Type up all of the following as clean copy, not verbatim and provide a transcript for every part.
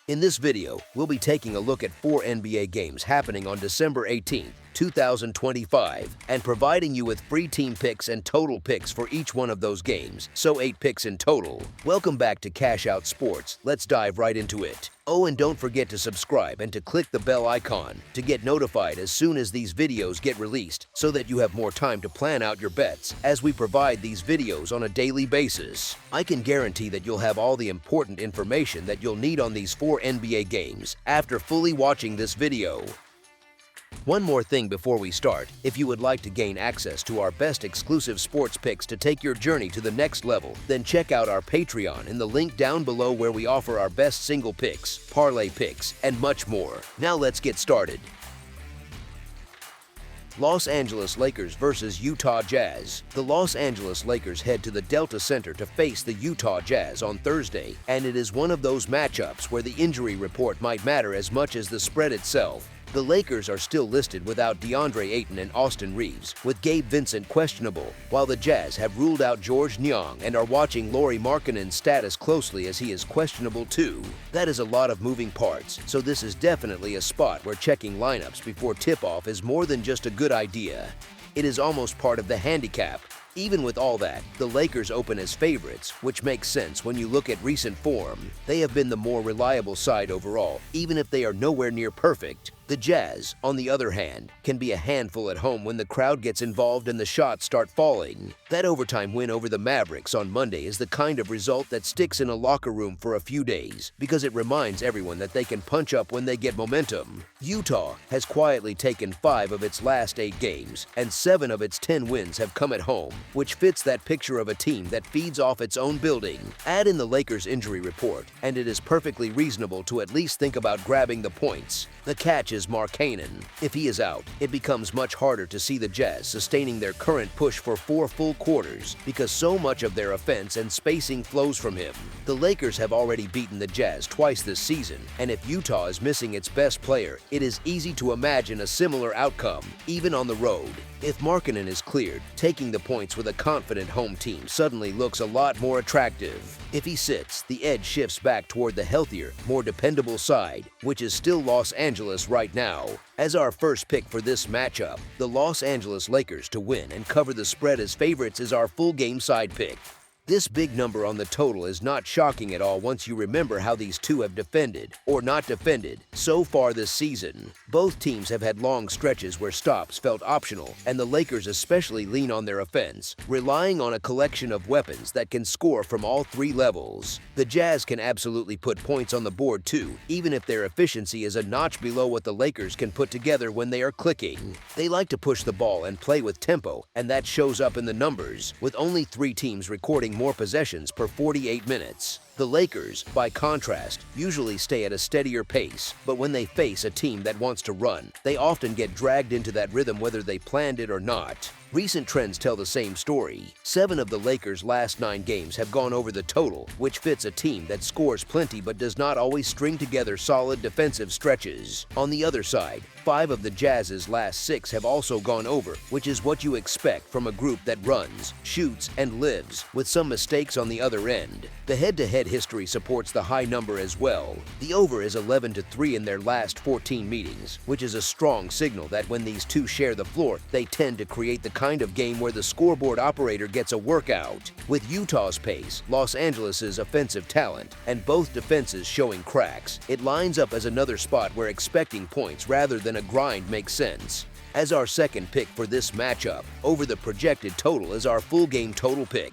In this video, we'll be taking a look at 4 NBA games happening on December 18, 2025, and providing you with free team picks and total picks for each one of those games, so 8 picks in total. Welcome back to Cash Out Sports. Let's dive right into it. Oh, and don't forget to subscribe and to click the bell icon to get notified as soon as these videos get released so that you have more time to plan out your bets as we provide these videos on a daily basis. I can guarantee that you'll have all the important information that you'll need on these 4 NBA games after fully watching this video. One more thing before we start, if you would like to gain access to our best exclusive sports picks to take your journey to the next level, then check out our Patreon in the link down below where we offer our best single picks, parlay picks, and much more. Now let's get started. Los Angeles Lakers versus Utah Jazz. The Los Angeles Lakers head to the Delta Center to face the Utah Jazz on Thursday, and it is one of those matchups where the injury report might matter as much as the spread itself. The Lakers are still listed without DeAndre Ayton and Austin Reeves, with Gabe Vincent questionable, while the Jazz have ruled out George Niang and are watching Lauri Markkanen's status closely as he is questionable too. That is a lot of moving parts, so this is definitely a spot where checking lineups before tip-off is more than just a good idea. It is almost part of the handicap. Even with all that, the Lakers open as favorites, which makes sense when you look at recent form. They have been the more reliable side overall, even if they are nowhere near perfect. The Jazz, on the other hand, can be a handful at home when the crowd gets involved and the shots start falling. That overtime win over the Mavericks on Monday is the kind of result that sticks in a locker room for a few days because it reminds everyone that they can punch up when they get momentum. Utah has quietly taken 5 of its last 8 games, and 7 of its 10 wins have come at home, which fits that picture of a team that feeds off its own building. Add in the Lakers' injury report, and it is perfectly reasonable to at least think about grabbing the points. The catch is Markkanen. If he is out, it becomes much harder to see the Jazz sustaining their current push for 4 full quarters because so much of their offense and spacing flows from him. The Lakers have already beaten the Jazz twice this season, and if Utah is missing its best player, it is easy to imagine a similar outcome, even on the road. If Markkanen is cleared, taking the points with a confident home team suddenly looks a lot more attractive. If he sits, the edge shifts back toward the healthier, more dependable side, which is still Los Angeles right now. As our first pick for this matchup, the Los Angeles Lakers to win and cover the spread as favorites is our full game side pick. This big number on the total is not shocking at all once you remember how these two have defended, or not defended, so far this season. Both teams have had long stretches where stops felt optional, and the Lakers especially lean on their offense, relying on a collection of weapons that can score from all 3 levels. The Jazz can absolutely put points on the board too, even if their efficiency is a notch below what the Lakers can put together when they are clicking. They like to push the ball and play with tempo, and that shows up in the numbers, with only 3 teams recording more possessions per 48 minutes. The Lakers, by contrast, usually stay at a steadier pace, but when they face a team that wants to run, they often get dragged into that rhythm whether they planned it or not. Recent trends tell the same story. 7 of the Lakers' last 9 games have gone over the total, which fits a team that scores plenty but does not always string together solid defensive stretches. On the other side, 5 of the Jazz's last 6 have also gone over, which is what you expect from a group that runs, shoots, and lives, with some mistakes on the other end. The head-to-head history supports the high number as well. The over is 11-3 in their last 14 meetings, which is a strong signal that when these two share the floor, they tend to create the kind of game where the scoreboard operator gets a workout. With Utah's pace, Los Angeles's offensive talent, and both defenses showing cracks, it lines up as another spot where expecting points rather than a grind makes sense. As our second pick for this matchup, over the projected total is our full game total pick.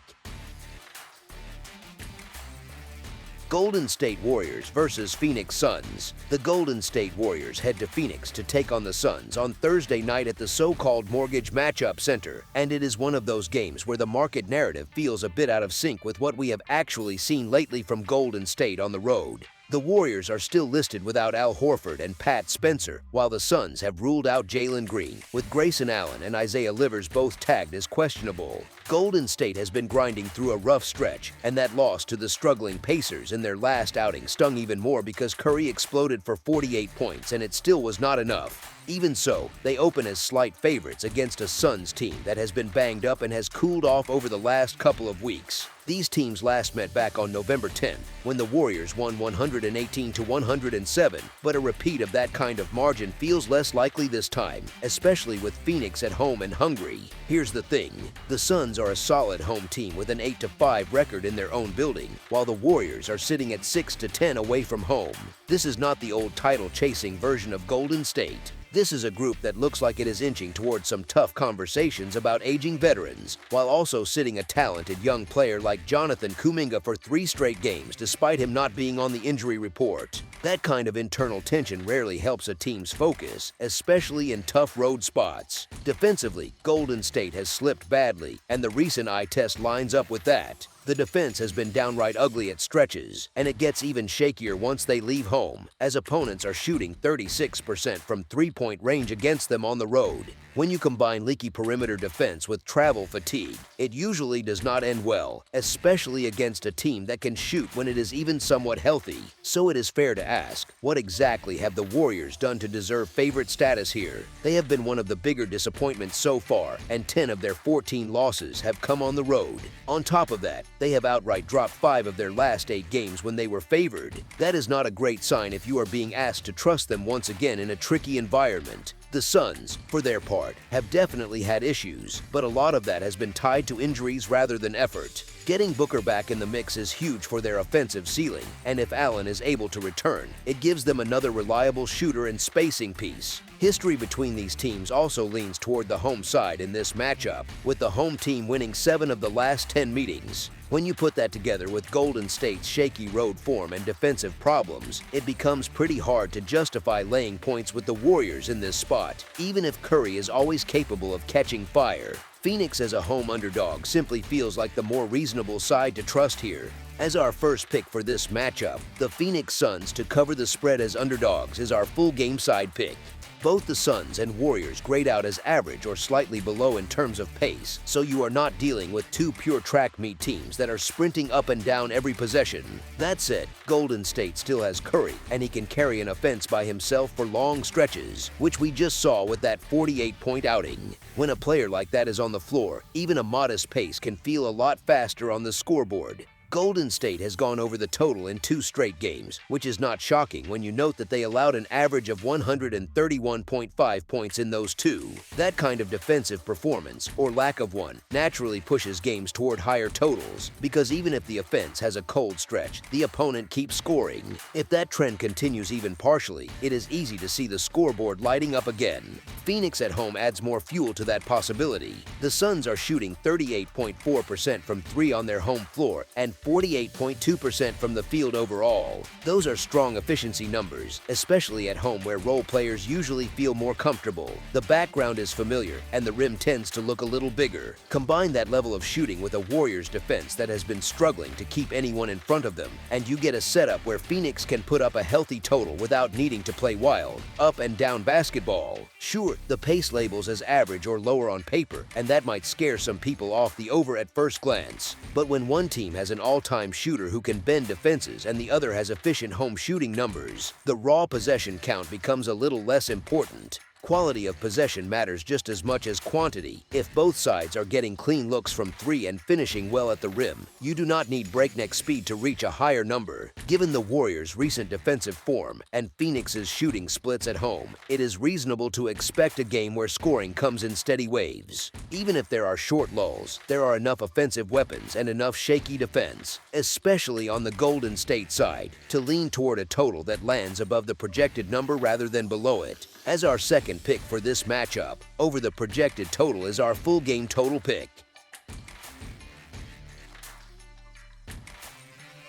Golden State Warriors versus Phoenix Suns. The Golden State Warriors head to Phoenix to take on the Suns on Thursday night at the so-called Mortgage Matchup Center, and it is one of those games where the market narrative feels a bit out of sync with what we have actually seen lately from Golden State on the road. The Warriors are still listed without Al Horford and Pat Spencer, while the Suns have ruled out Jalen Green, with Grayson Allen and Isaiah Livers both tagged as questionable. Golden State has been grinding through a rough stretch, and that loss to the struggling Pacers in their last outing stung even more because Curry exploded for 48 points and it still was not enough. Even so, they open as slight favorites against a Suns team that has been banged up and has cooled off over the last couple of weeks. These teams last met back on November 10th, when the Warriors won 118-107, but a repeat of that kind of margin feels less likely this time, especially with Phoenix at home and hungry. Here's the thing, the Suns are a solid home team with an 8-5 record in their own building, while the Warriors are sitting at 6-10 away from home. This is not the old title-chasing version of Golden State. This is a group that looks like it is inching towards some tough conversations about aging veterans, while also sitting a talented young player like Jonathan Kuminga for 3 straight games despite him not being on the injury report. That kind of internal tension rarely helps a team's focus, especially in tough road spots. Defensively, Golden State has slipped badly, and the recent eye test lines up with that. The defense has been downright ugly at stretches, and it gets even shakier once they leave home, as opponents are shooting 36% from three-point range against them on the road. When you combine leaky perimeter defense with travel fatigue, it usually does not end well, especially against a team that can shoot when it is even somewhat healthy. So it is fair to ask, what exactly have the Warriors done to deserve favorite status here? They have been one of the bigger disappointments so far, and 10 of their 14 losses have come on the road. On top of that, they have outright dropped 5 of their last 8 games when they were favored. That is not a great sign if you are being asked to trust them once again in a tricky environment. The Suns, for their part, have definitely had issues, but a lot of that has been tied to injuries rather than effort. Getting Booker back in the mix is huge for their offensive ceiling, and if Allen is able to return, it gives them another reliable shooter and spacing piece. History between these teams also leans toward the home side in this matchup, with the home team winning 7 of the last 10 meetings. When you put that together with Golden State's shaky road form and defensive problems, it becomes pretty hard to justify laying points with the Warriors in this spot, even if Curry is always capable of catching fire. Phoenix as a home underdog simply feels like the more reasonable side to trust here. As our first pick for this matchup, the Phoenix Suns to cover the spread as underdogs is our full game side pick. Both the Suns and Warriors grade out as average or slightly below in terms of pace, so you are not dealing with 2 pure track meet teams that are sprinting up and down every possession. That said, Golden State still has Curry, and he can carry an offense by himself for long stretches, which we just saw with that 48-point outing. When a player like that is on the floor, even a modest pace can feel a lot faster on the scoreboard. Golden State has gone over the total in 2 straight games, which is not shocking when you note that they allowed an average of 131.5 points in those 2. That kind of defensive performance, or lack of one, naturally pushes games toward higher totals, because even if the offense has a cold stretch, the opponent keeps scoring. If that trend continues even partially, it is easy to see the scoreboard lighting up again. Phoenix at home adds more fuel to that possibility. The Suns are shooting 38.4% from 3 on their home floor and 48.2% from the field overall. Those are strong efficiency numbers, especially at home where role players usually feel more comfortable. The background is familiar, and the rim tends to look a little bigger. Combine that level of shooting with a Warriors defense that has been struggling to keep anyone in front of them, and you get a setup where Phoenix can put up a healthy total without needing to play wild, up and down basketball. Sure, the pace labels as average or lower on paper, and that might scare some people off the over at first glance. But when one team has an all-time shooter who can bend defenses and the other has efficient home shooting numbers, the raw possession count becomes a little less important. Quality of possession matters just as much as quantity. If both sides are getting clean looks from 3 and finishing well at the rim, you do not need breakneck speed to reach a higher number. Given the Warriors' recent defensive form and Phoenix's shooting splits at home, it is reasonable to expect a game where scoring comes in steady waves. Even if there are short lulls, there are enough offensive weapons and enough shaky defense, especially on the Golden State side, to lean toward a total that lands above the projected number rather than below it. As our second pick for this matchup, over the projected total is our full game total pick.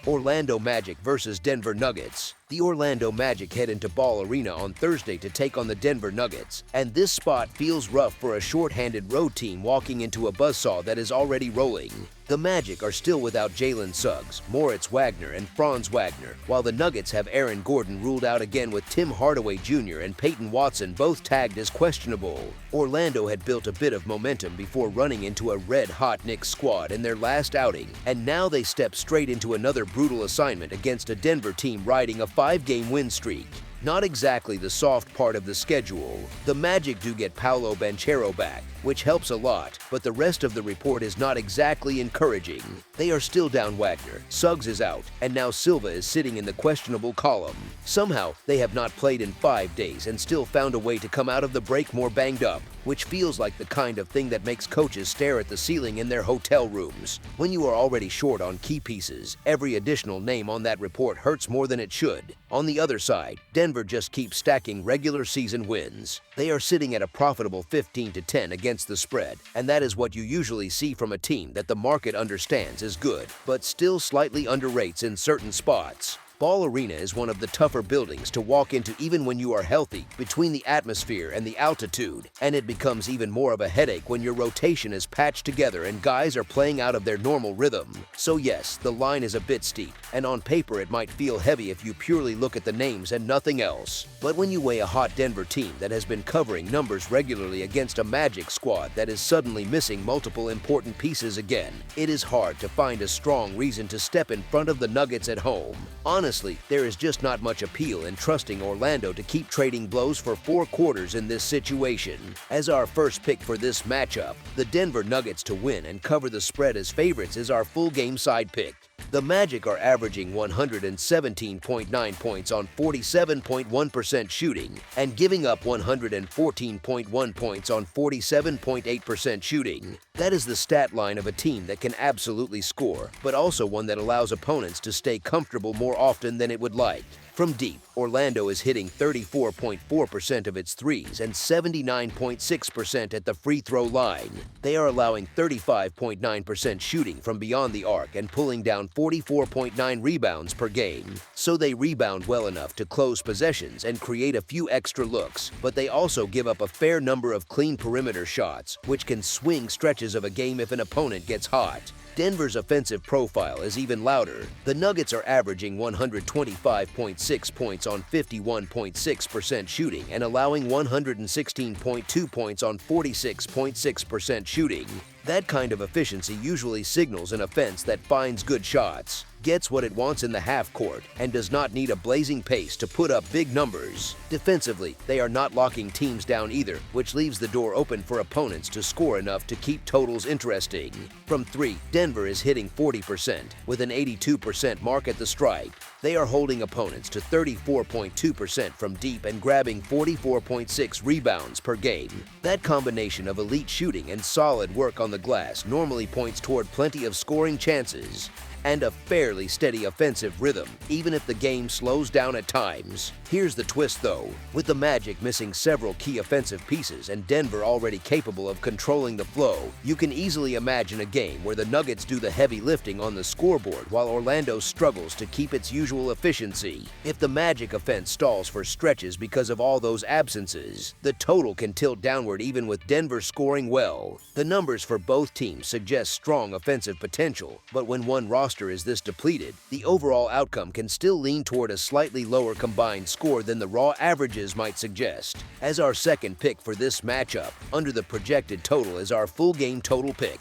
Orlando Magic versus Denver Nuggets. The Orlando Magic head into Ball Arena on Thursday to take on the Denver Nuggets, and this spot feels rough for a short-handed road team walking into a buzzsaw that is already rolling. The Magic are still without Jalen Suggs, Moritz Wagner, and Franz Wagner, while the Nuggets have Aaron Gordon ruled out again with Tim Hardaway Jr. and Peyton Watson both tagged as questionable. Orlando had built a bit of momentum before running into a red-hot Knicks squad in their last outing, and now they step straight into another brutal assignment against a Denver team riding a 5-game win streak. Not exactly the soft part of the schedule. The Magic do get Paolo Banchero back, which helps a lot, but the rest of the report is not exactly encouraging. They are still down Wagner, Suggs is out, and now Silva is sitting in the questionable column. Somehow, they have not played in 5 days and still found a way to come out of the break more banged up, which feels like the kind of thing that makes coaches stare at the ceiling in their hotel rooms. When you are already short on key pieces, every additional name on that report hurts more than it should. On the other side, Denver just keeps stacking regular season wins. They are sitting at a profitable 15-10 against the spread, and that is what you usually see from a team that the market understands is good, but still slightly underrates in certain spots. Ball Arena is one of the tougher buildings to walk into even when you are healthy, between the atmosphere and the altitude, and it becomes even more of a headache when your rotation is patched together and guys are playing out of their normal rhythm. So yes, the line is a bit steep, and on paper it might feel heavy if you purely look at the names and nothing else. But when you weigh a hot Denver team that has been covering numbers regularly against a Magic squad that is suddenly missing multiple important pieces again, it is hard to find a strong reason to step in front of the Nuggets at home. Honestly, there is just not much appeal in trusting Orlando to keep trading blows for 4 quarters in this situation. As our first pick for this matchup, the Denver Nuggets to win and cover the spread as favorites is our full game side pick. The Magic are averaging 117.9 points on 47.1% shooting and giving up 114.1 points on 47.8% shooting. That is the stat line of a team that can absolutely score, but also one that allows opponents to stay comfortable more often than it would like. From deep, Orlando is hitting 34.4% of its threes and 79.6% at the free throw line. They are allowing 35.9% shooting from beyond the arc and pulling down 44.9 rebounds per game. So they rebound well enough to close possessions and create a few extra looks, but they also give up a fair number of clean perimeter shots, which can swing stretches of a game if an opponent gets hot. Denver's offensive profile is even louder. The Nuggets are averaging 125.6 points on 51.6% shooting and allowing 116.2 points on 46.6% shooting. That kind of efficiency usually signals an offense that finds good shots, gets what it wants in the half court, and does not need a blazing pace to put up big numbers. Defensively, they are not locking teams down either, which leaves the door open for opponents to score enough to keep totals interesting. From 3, Denver is hitting 40%, with an 82% mark at the stripe. They are holding opponents to 34.2% from deep and grabbing 44.6 rebounds per game. That combination of elite shooting and solid work on the glass normally points toward plenty of scoring chances and a fairly steady offensive rhythm, even if the game slows down at times. Here's the twist though. With the Magic missing several key offensive pieces and Denver already capable of controlling the flow, you can easily imagine a game where the Nuggets do the heavy lifting on the scoreboard while Orlando struggles to keep its usual efficiency. If the Magic offense stalls for stretches because of all those absences, the total can tilt downward even with Denver scoring well. The numbers for both teams suggest strong offensive potential, but when one roster is this depleted, the overall outcome can still lean toward a slightly lower combined score than the raw averages might suggest. As our second pick for this matchup, under the projected total is our full game total pick.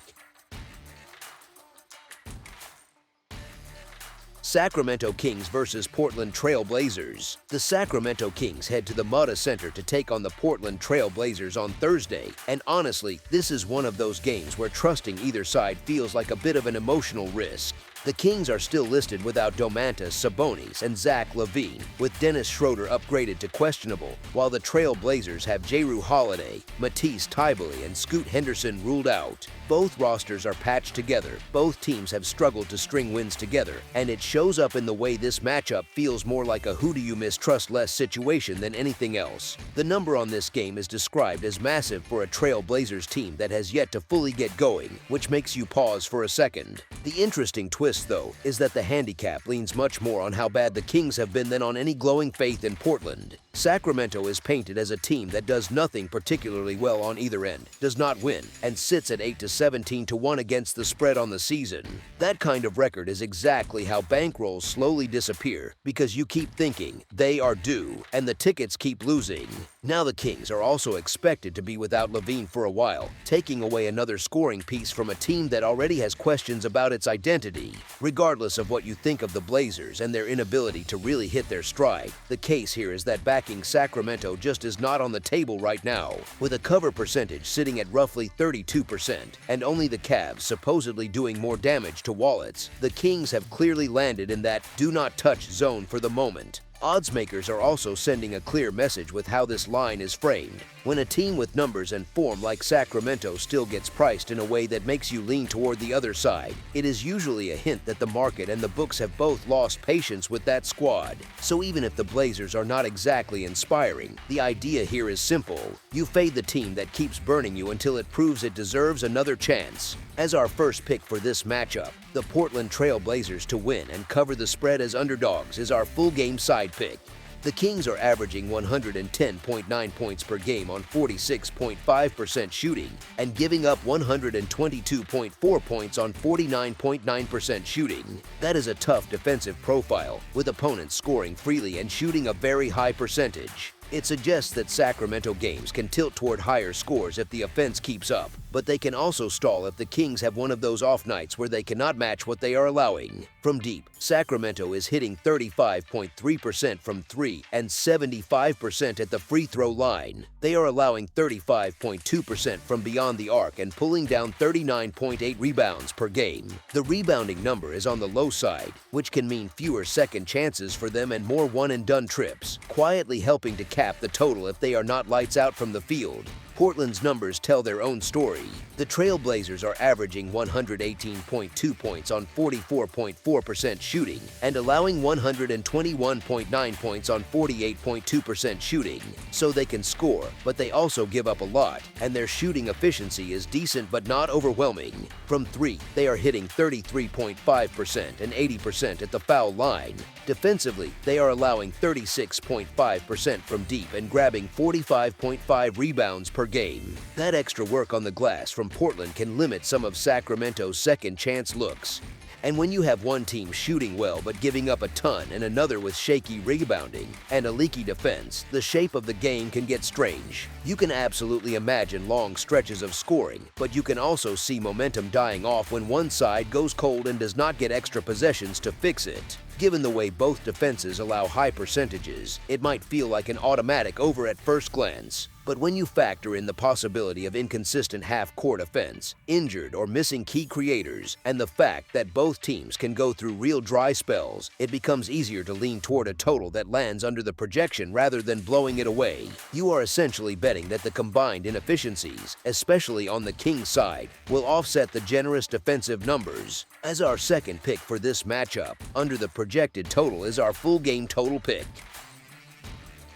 Sacramento Kings versus Portland Trail Blazers. The Sacramento Kings head to the Mudda Center to take on the Portland Trail Blazers on Thursday, and honestly, this is one of those games where trusting either side feels like a bit of an emotional risk. The Kings are still listed without Domantas Sabonis and Zach LaVine, with Dennis Schroeder upgraded to questionable, while the Trail Blazers have Jrue Holiday, Matisse Thybulle, and Scoot Henderson ruled out. Both rosters are patched together, both teams have struggled to string wins together, and it shows up in the way this matchup feels more like a who do you mistrust less situation than anything else. The number on this game is described as massive for a Trail Blazers team that has yet to fully get going, which makes you pause for a second. The interesting twist, though, is that the handicap leans much more on how bad the Kings have been than on any glowing faith in Portland. Sacramento is painted as a team that does nothing particularly well on either end, does not win, and sits at 8-17-1 against the spread on the season. That kind of record is exactly how bankrolls slowly disappear because you keep thinking they are due and the tickets keep losing. Now the Kings are also expected to be without LaVine for a while, taking away another scoring piece from a team that already has questions about its identity. Regardless of what you think of the Blazers and their inability to really hit their stride, the case here is that backing Sacramento just is not on the table right now, with a cover percentage sitting at roughly 32% and only the Cavs supposedly doing more damage to wallets. The Kings have clearly landed in that do not touch zone for the moment. Odds makers are also sending a clear message with how this line is framed. When a team with numbers and form like Sacramento still gets priced in a way that makes you lean toward the other side, it is usually a hint that the market and the books have both lost patience with that squad. So even if the Blazers are not exactly inspiring, the idea here is simple. You fade the team that keeps burning you until it proves it deserves another chance. As our first pick for this matchup, the Portland Trail Blazers to win and cover the spread as underdogs is our full game side pick. The Kings are averaging 110.9 points per game on 46.5% shooting and giving up 122.4 points on 49.9% shooting. That is a tough defensive profile, with opponents scoring freely and shooting a very high percentage. It suggests that Sacramento games can tilt toward higher scores if the offense keeps up, but they can also stall if the Kings have one of those off nights where they cannot match what they are allowing. From deep, Sacramento is hitting 35.3% from 3 and 75% at the free throw line. They are allowing 35.2% from beyond the arc and pulling down 39.8 rebounds per game. The rebounding number is on the low side, which can mean fewer second chances for them and more one-and-done trips, quietly helping to cap the total if they are not lights out from the field. Portland's numbers tell their own story. The Trail Blazers are averaging 118.2 points on 44.4% shooting and allowing 121.9 points on 48.2% shooting. So they can score, but they also give up a lot, and their shooting efficiency is decent but not overwhelming. From 3, they are hitting 33.5% and 80% at the foul line. Defensively, they are allowing 36.5% from deep and grabbing 45.5 rebounds per game. That extra work on the glass from Portland can limit some of Sacramento's second chance looks. And when you have one team shooting well but giving up a ton and another with shaky rebounding and a leaky defense, the shape of the game can get strange. You can absolutely imagine long stretches of scoring, but you can also see momentum dying off when one side goes cold and does not get extra possessions to fix it. Given the way both defenses allow high percentages, it might feel like an automatic over at first glance. But when you factor in the possibility of inconsistent half-court offense, injured or missing key creators, and the fact that both teams can go through real dry spells, it becomes easier to lean toward a total that lands under the projection rather than blowing it away. You are essentially betting that the combined inefficiencies, especially on the Kings side, will offset the generous defensive numbers. As our second pick for this matchup, under the projected total is our full game total pick.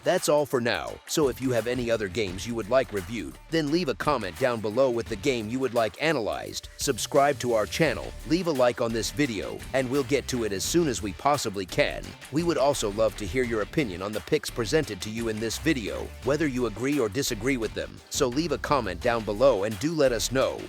That's all for now, so if you have any other games you would like reviewed, then leave a comment down below with the game you would like analyzed, subscribe to our channel, leave a like on this video, and we'll get to it as soon as we possibly can. We would also love to hear your opinion on the picks presented to you in this video, whether you agree or disagree with them, so leave a comment down below and do let us know.